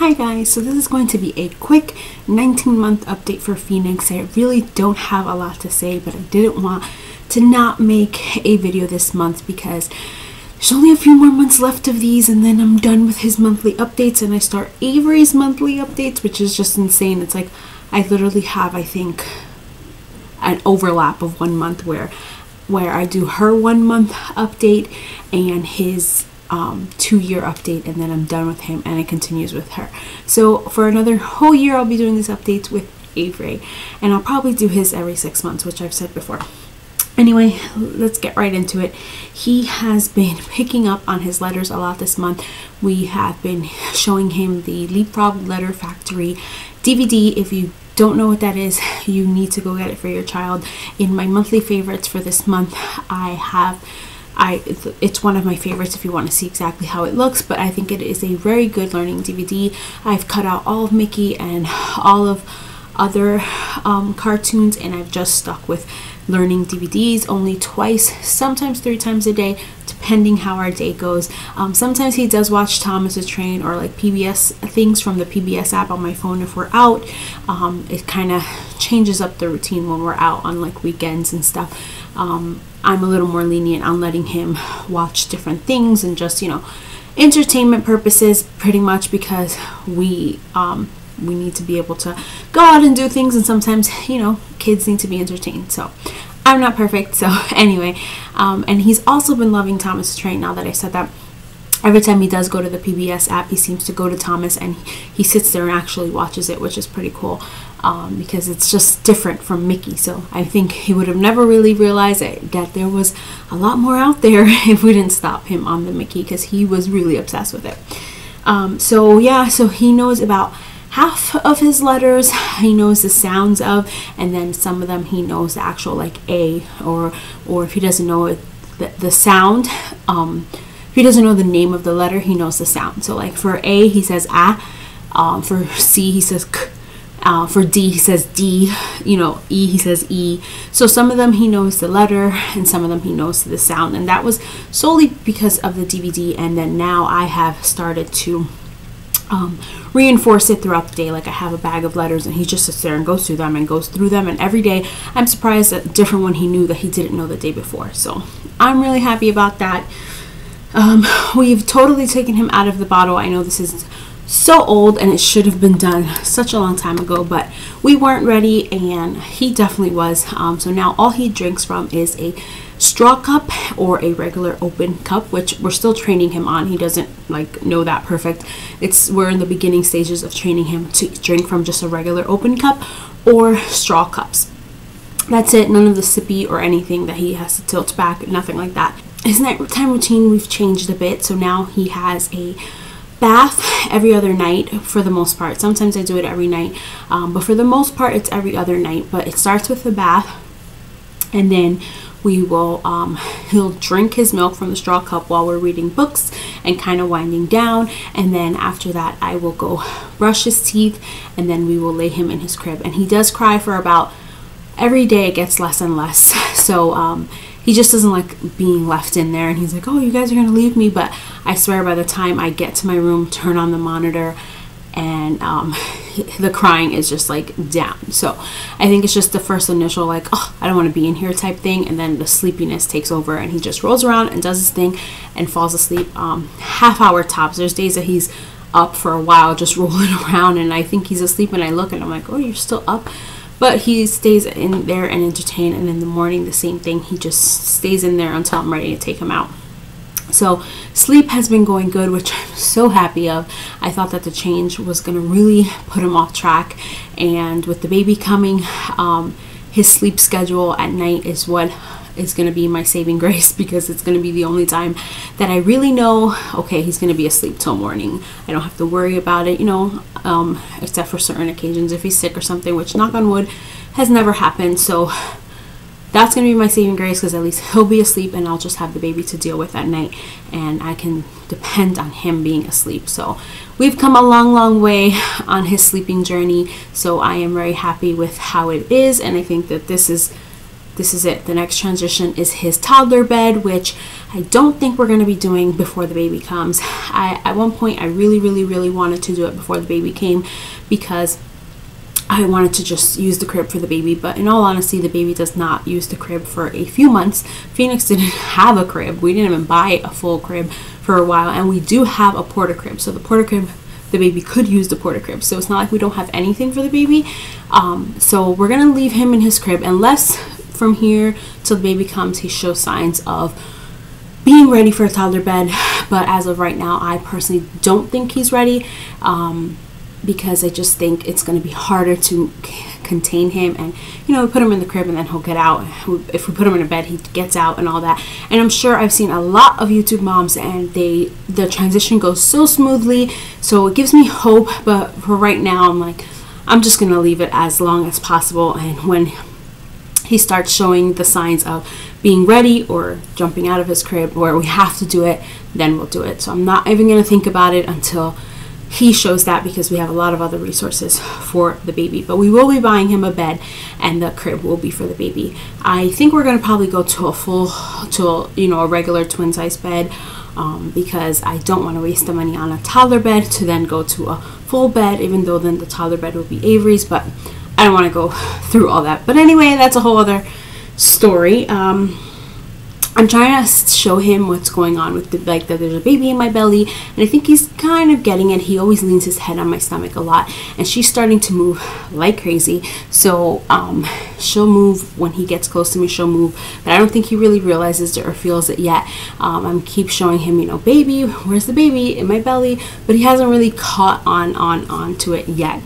Hi guys, so this is going to be a quick 19-month update for Phoenix. I really don't have a lot to say, but I didn't want to not make a video this month because there's only a few more months left of these and then I'm done with his monthly updates and I start Avery's monthly updates, which is just insane. It's like I literally have, I think, an overlap of 1 month where I do her 1 month update and his 2-year update, and then I'm done with him and it continues with her. So for another whole year I'll be doing these updates with Avery, and I'll probably do his every 6 months, which I've said before. Anyway, let's get right into it. He has been picking up on his letters a lot this month. We have been showing him the Leapfrog Letter Factory DVD. If you don't know what that is, you need to go get it for your child. In my monthly favorites for this month, it's one of my favorites if you want to see exactly how it looks, but I think it is a very good learning DVD. I've cut out all of Mickey and all of other cartoons, and I've just stuck with learning DVDs only twice, sometimes 3 times a day, depending how our day goes. Sometimes he does watch Thomas the Train or like PBS things from the PBS app on my phone if we're out. It kind of changes up the routine when we're out on like weekends and stuff. I'm a little more lenient on letting him watch different things and just, you know, entertainment purposes pretty much, because we need to be able to go out and do things, and sometimes, you know, kids need to be entertained. So I'm not perfect. So anyway, and he's also been loving Thomas the Train. Now that I said that, every time he does go to the PBS app, he seems to go to Thomas and he sits there and actually watches it, which is pretty cool, because it's just different from Mickey. So I think he would have never really realized that there was a lot more out there if we didn't stop him on the Mickey, because he was really obsessed with it. So yeah, so he knows about half of his letters. He knows the sounds of, and then some of them he knows the actual like A, or if he doesn't know it, the sound. If he doesn't know the name of the letter, he knows the sound. So like for A, he says A. For C, he says K. For D, he says D. You know, E, he says E. So some of them he knows the letter, and some of them he knows the sound. And that was solely because of the DVD. And then now I have started to reinforce it throughout the day. Like I have a bag of letters and he just sits there and goes through them, and every day I'm surprised at a different one he knew that he didn't know the day before. So I'm really happy about that. We've totally taken him out of the bottle. I know this is so old and it should have been done such a long time ago, but we weren't ready, and he definitely was. So now all he drinks from is a straw cup or a regular open cup, which we're still training him on. He doesn't like know that perfect. We're in the beginning stages of training him to drink from just a regular open cup or straw cups. That's it. None of the sippy or anything that he has to tilt back, nothing like that. His nighttime routine, we've changed a bit. So now he has a bath every other night for the most part. Sometimes I do it every night, but for the most part it's every other night. But it starts with the bath, and then we will he'll drink his milk from the straw cup while we're reading books and kind of winding down, and then after that I will go brush his teeth, and then we will lay him in his crib. And he does cry for about every day. It gets less and less. So he just doesn't like being left in there, and he's like, oh, you guys are gonna leave me. But I swear by the time I get to my room, turn on the monitor, and the crying is just like down. So I think it's just the first initial like, oh, I don't want to be in here type thing, and then the sleepiness takes over and he just rolls around and does his thing and falls asleep. Half hour tops. There's days that he's up for a while just rolling around and I think he's asleep, and I look and I'm like, oh, you're still up. But he stays in there and entertained, and in the morning the same thing. He just stays in there until I'm ready to take him out. So sleep has been going good, which I'm so happy of. I thought that the change was going to really put him off track, and with the baby coming, his sleep schedule at night is what is going to be my saving grace, because it's going to be the only time that I really know, okay, he's going to be asleep till morning. I don't have to worry about it, you know, except for certain occasions if he's sick or something, which, knock on wood, has never happened. So that's going to be my saving grace, because at least he'll be asleep and I'll just have the baby to deal with at night, and I can depend on him being asleep. So we've come a long way on his sleeping journey, so I am very happy with how it is, and I think that this is this is it. The next transition is his toddler bed, which I don't think we're going to be doing before the baby comes. At one point I really wanted to do it before the baby came because I wanted to just use the crib for the baby, but in all honesty, the baby does not use the crib for a few months. Phoenix didn't have a crib. We didn't even buy a full crib for a while, and we do have a porta crib. So the porta crib, the baby could use the porta crib. So it's not like we don't have anything for the baby. So we're going to leave him in his crib unless from here till the baby comes he shows signs of being ready for a toddler bed. But as of right now, I personally don't think he's ready. Because I just think it's going to be harder to contain him, and we put him in the crib and then he'll get out. If we put him in a bed, he gets out and all that. And I'm sure I've seen a lot of YouTube moms and the transition goes so smoothly, so it gives me hope. But for right now, I'm just going to leave it as long as possible, and when he starts showing the signs of being ready or jumping out of his crib where we have to do it, then we'll do it. So I'm not even going to think about it until he shows that, because we have a lot of other resources for the baby. But we will be buying him a bed, and the crib will be for the baby. I think we're going to probably go to a regular twin size bed, because I don't want to waste the money on a toddler bed to then go to a full bed, even though then the toddler bed will be Avery's. But I don't want to go through all that. But anyway, that's a whole other story. I'm trying to show him what's going on with that there's a baby in my belly, and I think he's kind of getting it. He always leans his head on my stomach a lot, and she's starting to move like crazy. So she'll move when he gets close to me, she'll move, but I don't think he really realizes it or feels it yet. I'm keep showing him, baby, where's the baby in my belly, but he hasn't really caught on to it yet.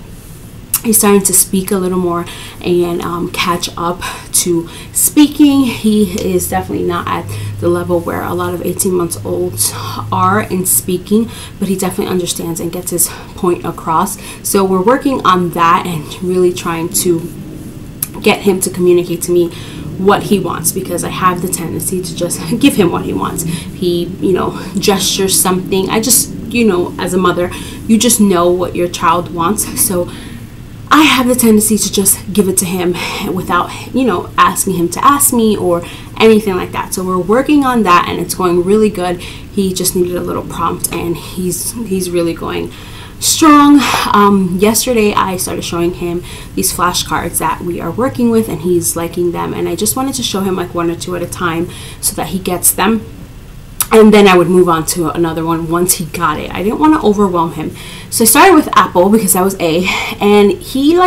He's starting to speak a little more and catch up to speaking. He is definitely not at the level where a lot of 18-month-olds are in speaking, but he definitely understands and gets his point across. So we're working on that and really trying to get him to communicate to me what he wants, because I have the tendency to just give him what he wants. He, gestures something. I just, as a mother, you just know what your child wants. So I have the tendency to just give it to him without, asking him to ask me or anything like that. So we're working on that, and it's going really good. He just needed a little prompt, and he's really going strong. Yesterday I started showing him these flashcards that we are working with, and he's liking them. And I just wanted to show him one or two at a time so that he gets them. And then I would move on to another one once he got it. I didn't want to overwhelm him. So I started with apple because that was A. And he,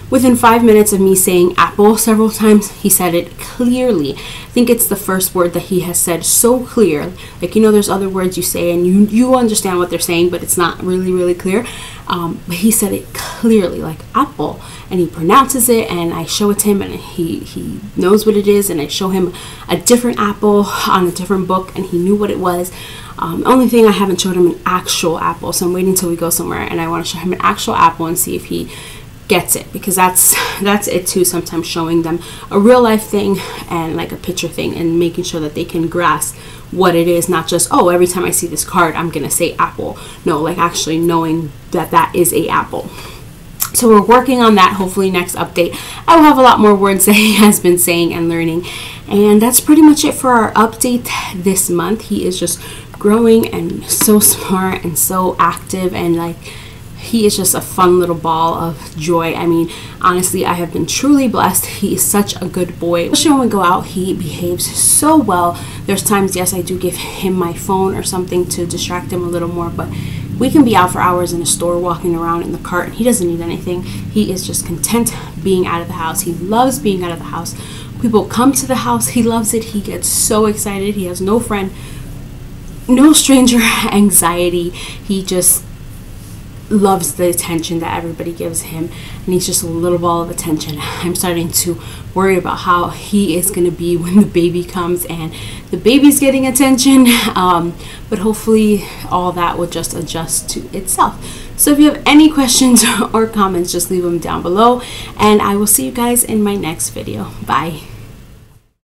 within 5 minutes of me saying apple several times, he said it clearly. I think it's the first word that he has said so clear. There's other words you say and you understand what they're saying, but it's not really clear. But he said it clearly, like apple. And he pronounces it, and I show it to him, and he knows what it is. And I show him a different apple on a different book, and he knew what it was. Only thing, I haven't showed him an actual apple, so I'm waiting until we go somewhere, and I want to show him an actual apple and see if he gets it, because that's it too. Sometimes showing them a real life thing and a picture thing, and making sure that they can grasp what it is, not just, oh, every time I see this card I'm gonna say apple. No, actually knowing that is a apple. So we're working on that. Hopefully next update I will have a lot more words that he has been saying and learning. And that's pretty much it for our update this month. He is just growing and so smart and so active, and he is just a fun little ball of joy. I mean, honestly, I have been truly blessed. He is such a good boy. Especially when we go out, he behaves so well. There's times, yes, I do give him my phone or something to distract him a little more, but we can be out for hours in a store walking around in the cart, and he doesn't need anything. He is just content being out of the house. He loves being out of the house. People come to the house, he loves it. He gets so excited. He has no friend, no stranger anxiety. He just loves the attention that everybody gives him, and he's just a little ball of attention. I'm starting to worry about how he is going to be when the baby comes and the baby's getting attention, but hopefully all that will just adjust to itself. So if you have any questions or comments, just leave them down below, and I will see you guys in my next video. Bye.